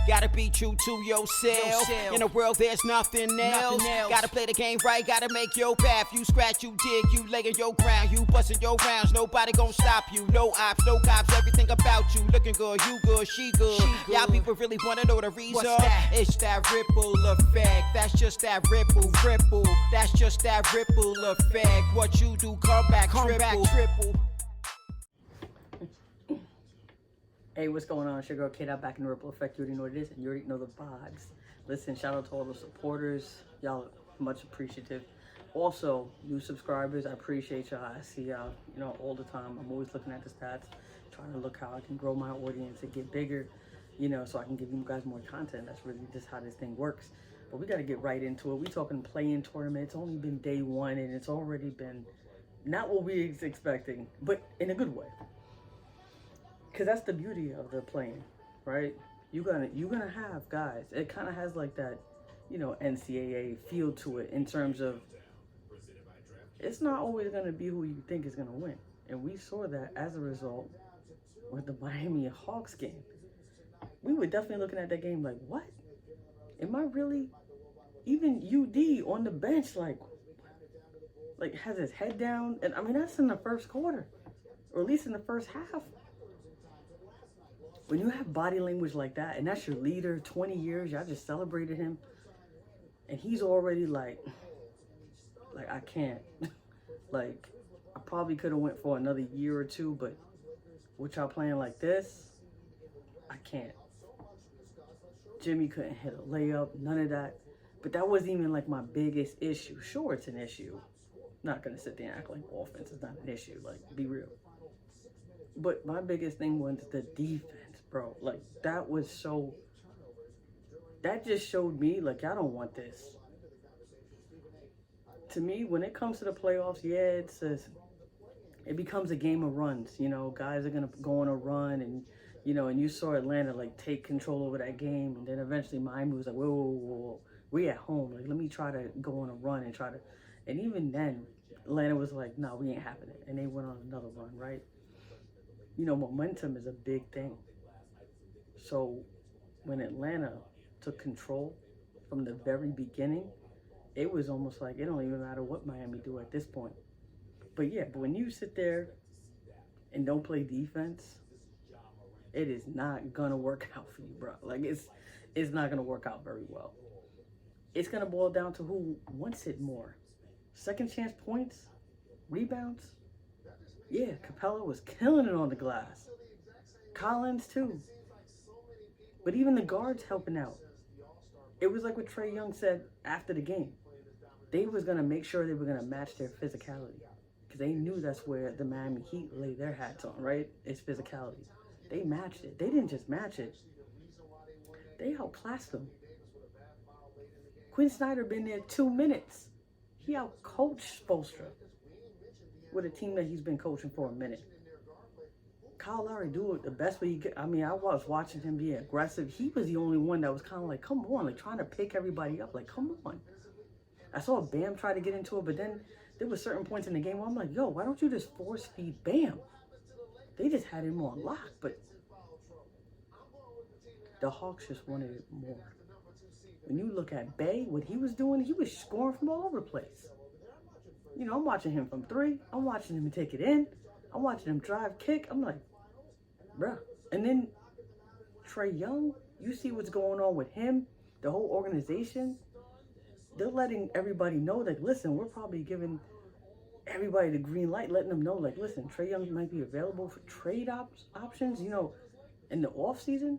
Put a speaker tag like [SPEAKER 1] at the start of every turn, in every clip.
[SPEAKER 1] Gotta be true to yourself. In a world there's nothing else. Gotta play the game right, gotta make your path. You scratch, you dig, you lay in your ground. You bustin' your rounds, nobody gon' stop you. No ops, no cops, everything about you. Looking good, you good, she good. Y'all people really wanna know the reason? It's that ripple effect. That's just that ripple. That's just that ripple effect. What you do, come back triple.
[SPEAKER 2] Hey, what's going on? It's your girl Kid out back in the Ripple Effect. You already know what it is, and you already know the vibes. Listen, shout out to all the supporters. Y'all much appreciative. Also, new subscribers, I appreciate y'all. I see y'all, all the time. I'm always looking at the stats, trying to look how I can grow my audience and get bigger, so I can give you guys more content. That's really just how this thing works. But we got to get right into it. We talking play-in tournament. It's only been day one, and it's already been not what we was expecting, but in a good way. Because that's the beauty of the play-in, right? You're gonna have guys. It kind of has like that, NCAA feel to it in terms of it's not always gonna be who you think is gonna win, and we saw that as a result with the Miami Hawks game. We were definitely looking at that game like, what? Am I really? Even UD on the bench, like has his head down, and I mean that's in the first quarter, or at least in the first half. When you have body language like that, and that's your leader, 20 years, y'all just celebrated him, and he's already like I can't. Like, I probably could have went for another year or two, but with y'all playing like this, I can't. Jimmy couldn't hit a layup, none of that. But that wasn't even like my biggest issue. Sure, it's an issue. Not gonna sit there and act like offense is not an issue. Like, be real. But my biggest thing was the defense, bro. Like, that just showed me, like, y'all don't want this. To me, when it comes to the playoffs, it becomes a game of runs. Guys are going to go on a run, and you saw Atlanta, like, take control over that game. And then eventually Miami was like, whoa. We at home. Like, let me try to go on a run and even then, Atlanta was like, no, we ain't having it. And they went on another run, right? Momentum is a big thing. So when Atlanta took control from the very beginning, it was almost like it don't even matter what Miami do at this point. But when you sit there and don't play defense, it is not gonna work out for you, bro. Like it's not gonna work out very well. It's gonna boil down to who wants it more. Second chance points, rebounds. Yeah, Capella was killing it on the glass. Collins too. But even the guards helping out. It was like what Trae Young said after the game. They was going to make sure they were going to match their physicality. Because they knew that's where the Miami Heat lay their hats on, right? It's physicality. They matched it. They didn't just match it. They outclassed them. Quinn Snyder been there 2 minutes. He outcoached Spoelstra with a team that he's been coaching for a minute. Kyle Lowry do it the best way he could. I mean, I was watching him be aggressive. He was the only one that was kind of like, come on, like trying to pick everybody up. Like, come on. I saw Bam try to get into it, but then there were certain points in the game where I'm like, yo, why don't you just force feed Bam? They just had him on lock, but the Hawks just wanted it more. When you look at Bay, what he was doing, he was scoring from all over the place. I'm watching him from three. I'm watching him take it in. I'm watching him drive, kick. I'm like, bruh. And then Trae Young, you see what's going on with him, the whole organization. They're letting everybody know, like, listen, we're probably giving everybody the green light, letting them know, like, listen, Trae Young might be available for trade options, in the offseason.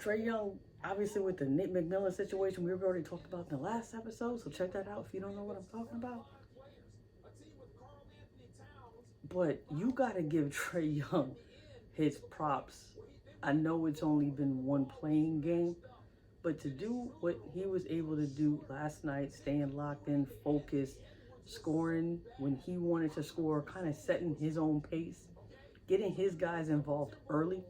[SPEAKER 2] Trae Young, obviously, with the Nate McMillan situation, we've already talked about in the last episode, so check that out if you don't know what I'm talking about. But you got to give Trae Young his props. I know it's only been one playing game, but to do what he was able to do last night, staying locked in, focused, scoring when he wanted to score, kind of setting his own pace, getting his guys involved early,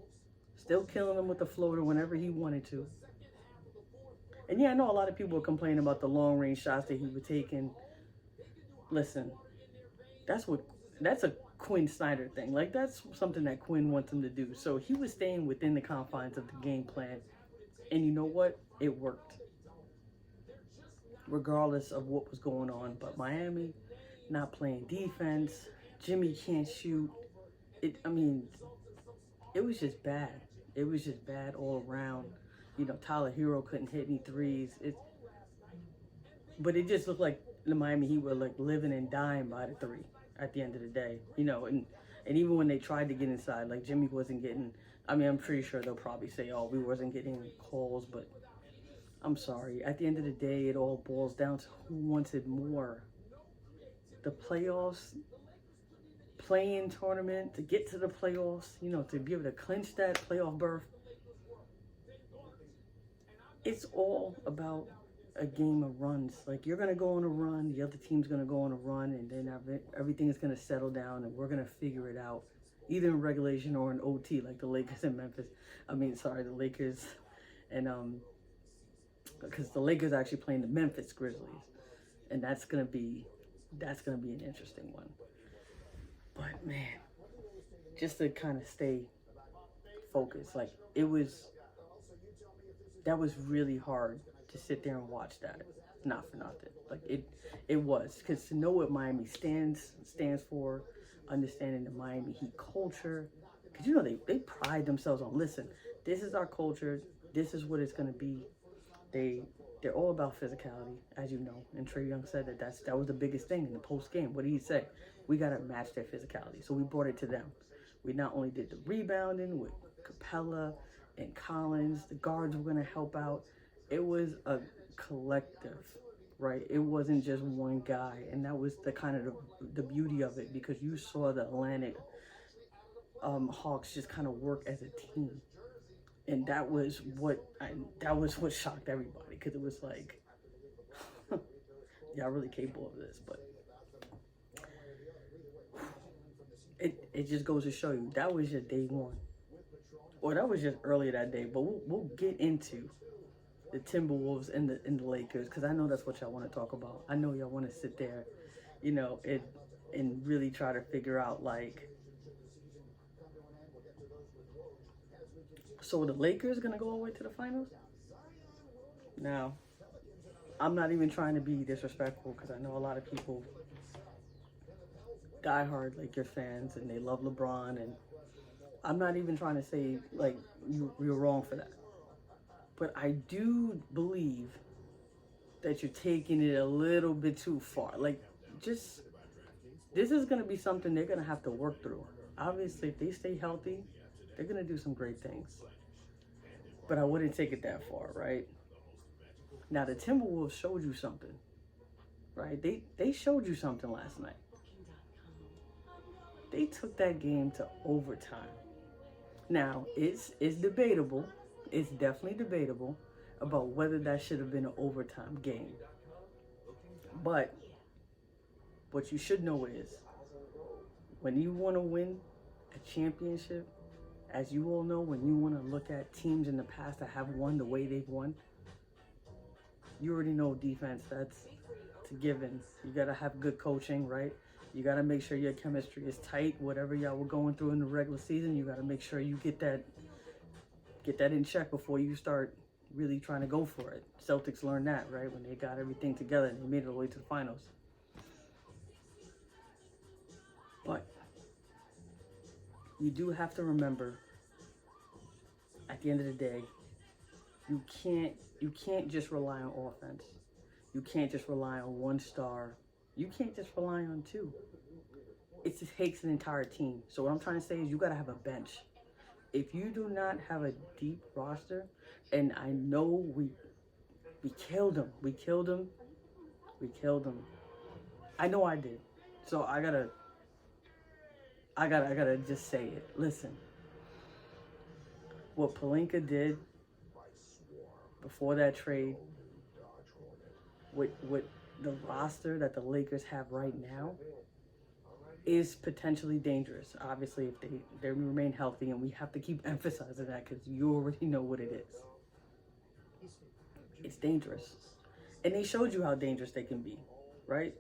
[SPEAKER 2] still killing them with the floater whenever he wanted to. And I know a lot of people are complaining about the long range shots that he was taking. Listen, that's a Quinn Snyder thing. Like, that's something that Quinn wants him to do. So he was staying within the confines of the game plan. And you know what? It worked. Regardless of what was going on. But Miami not playing defense. Jimmy can't shoot. It was just bad. It was just bad all around. You know, Tyler Hero couldn't hit any threes. But it just looked like the Miami Heat were like living and dying by the three at the end of the day. You know, and even when they tried to get inside, like Jimmy wasn't getting. I mean, I'm pretty sure they'll probably say, "Oh, we wasn't getting calls," but I'm sorry. At the end of the day, it all boils down to who wanted more. The playoffs, play-in tournament, to get to the playoffs, you know, to be able to clinch that playoff berth. It's all about a game of runs. Like, you're going to go on a run, the other team's going to go on a run, and then everything is going to settle down, and we're going to figure it out, either in regulation or in OT, like the Lakers and Memphis. The Lakers and, because the Lakers are actually playing the Memphis Grizzlies, and that's going to be an interesting one. But, man, just to kind of stay focused, like, that was really hard to sit there and watch that. Not for nothing. Like, it was. Because to know what Miami stands for, understanding the Miami Heat culture. Because, you know, they pride themselves on, listen, this is our culture. This is what it's going to be. They're all about physicality, as you know. And Trae Young said that was the biggest thing in the post game. What did he say? We got to match their physicality. So we brought it to them. We not only did the rebounding with Capella and Collins, the guards were going to help out. It was a collective, right? It wasn't just one guy. And that was the kind of the beauty of it, because you saw the Atlantic Hawks just kind of work as a team. And that was what shocked everybody, because it was like, y'all really capable of this. But it just goes to show you, that was just day one. Or that was just earlier that day. But we'll get into the Timberwolves and the Lakers, because I know that's what y'all want to talk about. I know y'all want to sit there, you know, and really try to figure out, like, so the Lakers gonna go all the way to the finals? Now, I'm not even trying to be disrespectful, because I know a lot of people, diehard Lakers fans, and they love LeBron, and I'm not even trying to say, like, you're wrong for that. But I do believe that you're taking it a little bit too far. Like, this is going to be something they're going to have to work through. Obviously, if they stay healthy, they're going to do some great things. But I wouldn't take it that far, right? Now, the Timberwolves showed you something, right? They showed you something last night. They took that game to overtime. Now, it's debatable. It's definitely debatable about whether that should have been an overtime game. But what you should know is, when you want to win a championship, as you all know, when you want to look at teams in the past that have won the way they've won, you already know defense, it's a given. You got to have good coaching, right? You got to make sure your chemistry is tight. Whatever y'all were going through in the regular season, you got to make sure you get that in check before you start really trying to go for it. Celtics learned that, right? When they got everything together and they made it all the way to the finals. But you do have to remember, at the end of the day, you can't just rely on offense. You can't just rely on one star. You can't just rely on two. It takes an entire team. So what I'm trying to say is, you got to have a bench. If you do not have a deep roster, and I know we killed them. We killed them. I know I did. So I gotta just say it. Listen. What Pelinka did before that trade, with the roster that the Lakers have right now, is potentially dangerous. Obviously, if they remain healthy, and we have to keep emphasizing that, because you already know what it is. It's dangerous. And they showed you how dangerous they can be, right?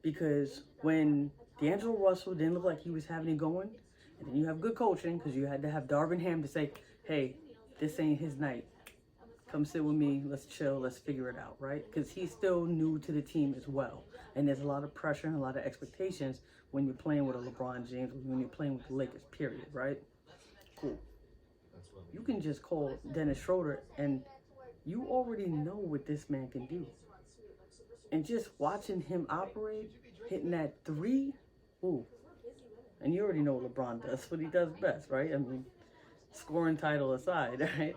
[SPEAKER 2] Because when D'Angelo Russell didn't look like he was having it going. And then you have good coaching because you had to have Darvin Ham to say, hey, this ain't his night. Come sit with me. Let's chill. Let's figure it out, right? Because he's still new to the team as well. And there's a lot of pressure and a lot of expectations when you're playing with a LeBron James, when you're playing with the Lakers, period, right? Cool. You can just call Dennis Schroeder and you already know what this man can do. And just watching him operate, hitting that three, ooh. And you already know LeBron does what he does best, right? I mean, scoring title aside, right?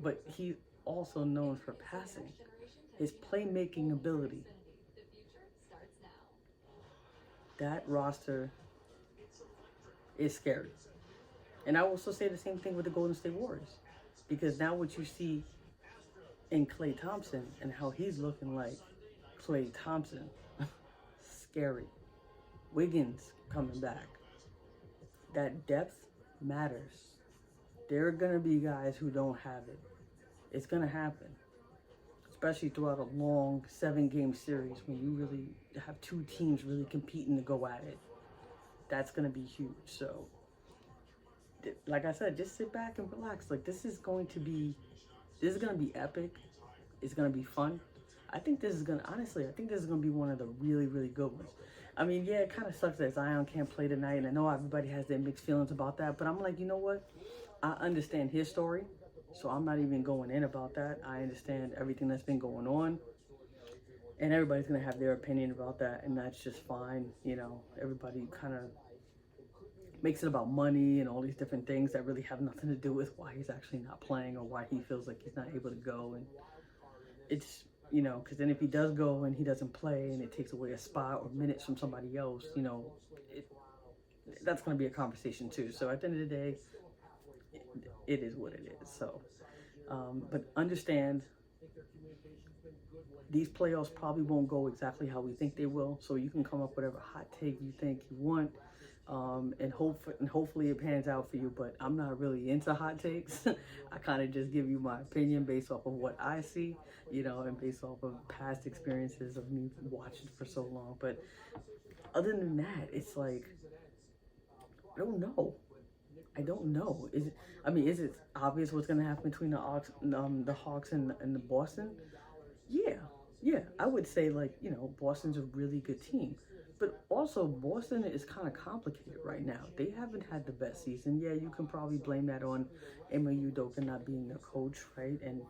[SPEAKER 2] But he's also known for passing. His playmaking ability. That roster is scary. And I also say the same thing with the Golden State Warriors. Because now what you see in Klay Thompson and how he's looking like Klay Thompson, scary. Wiggins coming back. That depth matters. There are going to be guys who don't have it. It's going to happen. Especially throughout a long 7-game series when you really have two teams really competing to go at it. That's going to be huge. So, like I said, just sit back and relax. Like, this is going to be epic. It's going to be fun. I think this is going to be one of the really, really good ones. I mean, yeah, it kind of sucks that Zion can't play tonight, and I know everybody has their mixed feelings about that, but I'm like, you know what? I understand his story, so I'm not even going in about that. I understand everything that's been going on, and everybody's going to have their opinion about that, and that's just fine. You know, everybody kind of makes it about money and all these different things that really have nothing to do with why he's actually not playing or why he feels like he's not able to go, and it's... You know, because then if he does go and he doesn't play and it takes away a spot or minutes from somebody else, you know, that's going to be a conversation too. So at the end of the day, it is what it is. So, but understand these playoffs probably won't go exactly how we think they will. So you can come up with whatever hot take you think you want. And hopefully it pans out for you, but I'm not really into hot takes. I kind of just give you my opinion based off of what I see, you know, and based off of past experiences of me watching for so long. But other than that, it's like, I don't know. Is it obvious what's going to happen between the Hawks and the Boston? Yeah. I would say, like, you know, Boston's a really good team. But also, Boston is kind of complicated right now. They haven't had the best season. Yeah, you can probably blame that on Ime Udoka not being their coach, right? And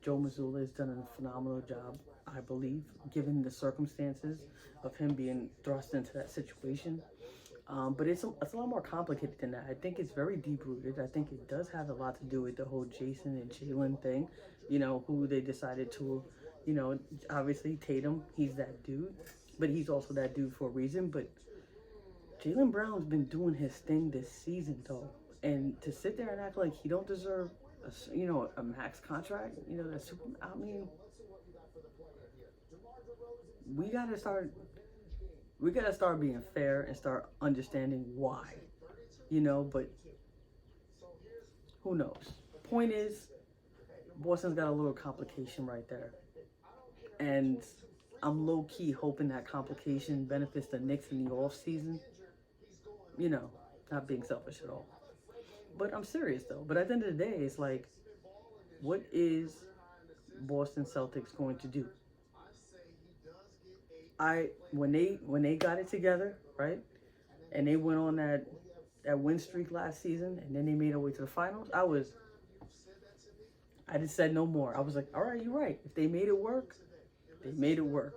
[SPEAKER 2] Joe Mazzulla has done a phenomenal job, I believe, given the circumstances of him being thrust into that situation. But it's a lot more complicated than that. I think it's very deep-rooted. I think it does have a lot to do with the whole Jason and Jalen thing, you know, who they decided to, you know, obviously Tatum, he's that dude. But he's also that dude for a reason. But Jaylen Brown's been doing his thing this season, though. And to sit there and act like he don't deserve, a max contract, you know, that's super. I mean, we gotta start being fair and start understanding why, you know. But who knows? Point is, Boston's got a little complication right there, and I'm low-key hoping that complication benefits the Knicks in the off-season. You know, not being selfish at all. But I'm serious, though. But at the end of the day, it's like, what is Boston Celtics going to do? When they got it together, right, and they went on that win streak last season, and then they made their way to the finals, I just said no more. I was like, all right, you're right. If they made it work, they made it work.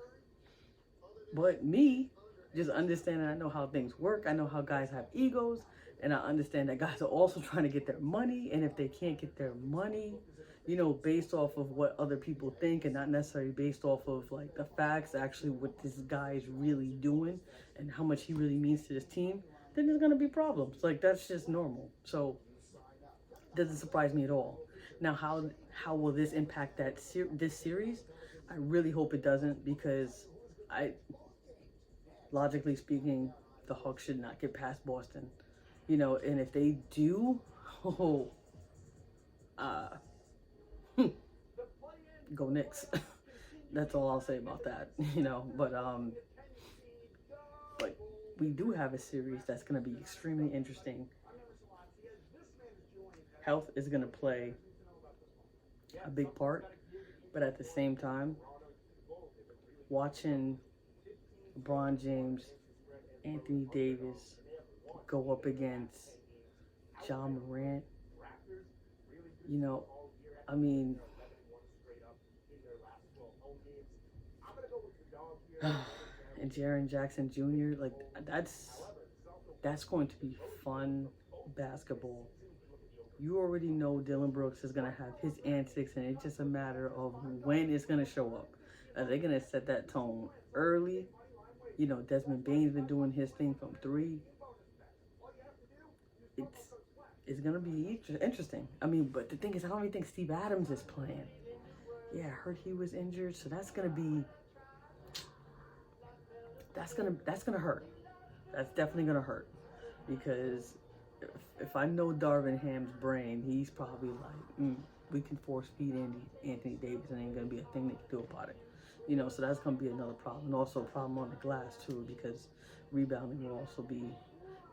[SPEAKER 2] But me, just understanding, I know how things work. I know how guys have egos. And I understand that guys are also trying to get their money. And if they can't get their money, you know, based off of what other people think and not necessarily based off of, like, the facts, actually what this guy is really doing and how much he really means to this team, then there's going to be problems. Like, that's just normal. So, it doesn't surprise me at all. Now, how will this impact this series? I really hope it doesn't, because logically speaking, the Hawks should not get past Boston, you know. And if they do, go Knicks. That's all I'll say about that, you know. But we do have a series that's going to be extremely interesting. Health is going to play a big part, but at the same time, watching LeBron James, Anthony Davis go up against Ja Morant, you know, I mean, and Jaren Jackson Jr., like, that's going to be fun basketball. You already know Dillon Brooks is going to have his antics, and it's just a matter of when it's going to show up. Are they going to set that tone early? You know, Desmond Bane's been doing his thing from 3. It's going to be interesting. I mean, but the thing is, I don't even think Steve Adams is playing. Yeah, I heard he was injured, so that's going to be... That's gonna hurt. That's definitely gonna hurt, because if I know Darvin Ham's brain, he's probably like, we can force feed Anthony Davis, and ain't gonna be a thing they can do about it. You know, so that's gonna be another problem, and also a problem on the glass too, because rebounding will also be,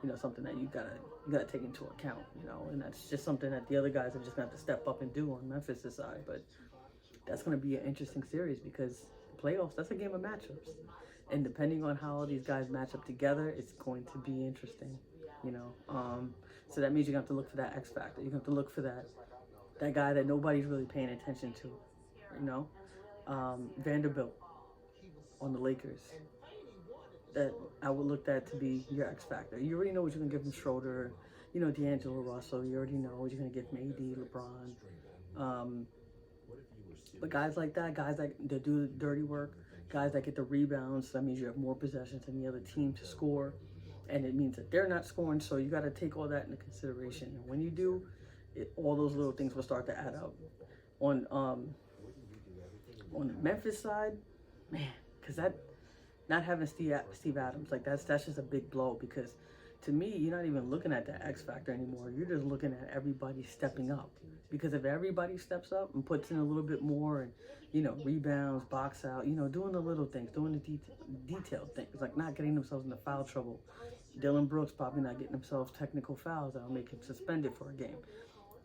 [SPEAKER 2] you know, something that you gotta take into account. You know, and that's just something that the other guys are just gonna have to step up and do on Memphis' side. But that's gonna be an interesting series, because playoffs, that's a game of matchups. And depending on how these guys match up together, it's going to be interesting, you know. So that means you're going to have to look for that X factor. You're going to have to look for that guy that nobody's really paying attention to, you know. Vanderbilt on the Lakers. That I would look at to be your X factor. You already know what you're going to give from Schroeder, you know, D'Angelo Russell. You already know what you're going to get from AD, LeBron. But guys like that, guys that do the dirty work, guys that get the rebounds, that means you have more possessions than the other team to score, and it means that they're not scoring, so you got to take all that into consideration. And when you do, all those little things will start to add up. On the Memphis side, man, because that not having Steve Adams, like that's just a big blow, because to me, you're not even looking at that X factor anymore. You're just looking at everybody stepping up. Because if everybody steps up and puts in a little bit more, and, you know, rebounds, box out, you know, doing the little things, doing the detailed things, like not getting themselves into foul trouble. Dillon Brooks probably not getting himself technical fouls that'll make him suspended for a game.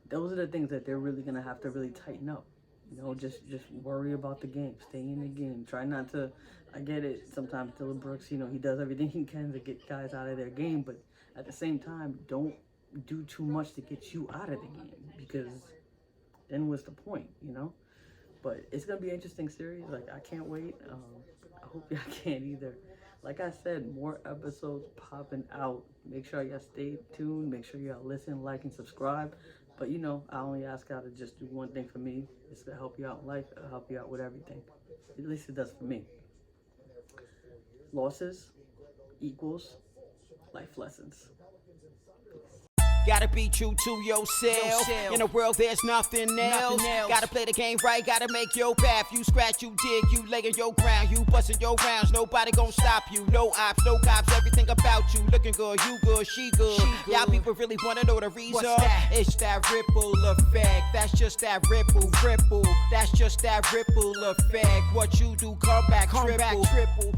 [SPEAKER 2] Those are the things that they're really going to have to really tighten up. You know, just worry about the game. Stay in the game. Try not to, I get it, sometimes Dillon Brooks, you know, he does everything he can to get guys out of their game, but at the same time, don't do too much to get you out of the game, because then what's the point, you know? But it's going to be an interesting series. Like, I can't wait. I hope y'all can't either. Like I said, more episodes popping out. Make sure y'all stay tuned. Make sure y'all listen, like, and subscribe. But, you know, I only ask y'all to just do one thing for me. It's to help you out in life. It'll help you out with everything. At least it does for me. Losses equals life lessons.
[SPEAKER 1] Gotta be true to yourself. In a world there's nothing else. Gotta play the game right, gotta make your path. You scratch, you dig, you lay on your ground. You busting your rounds, nobody gon' stop you. No ops, no cops, everything about you. Looking good, you good, she good. Y'all people really wanna know the reason. It's that ripple effect. That's just that ripple. That's just that ripple effect. What you do, come back triple.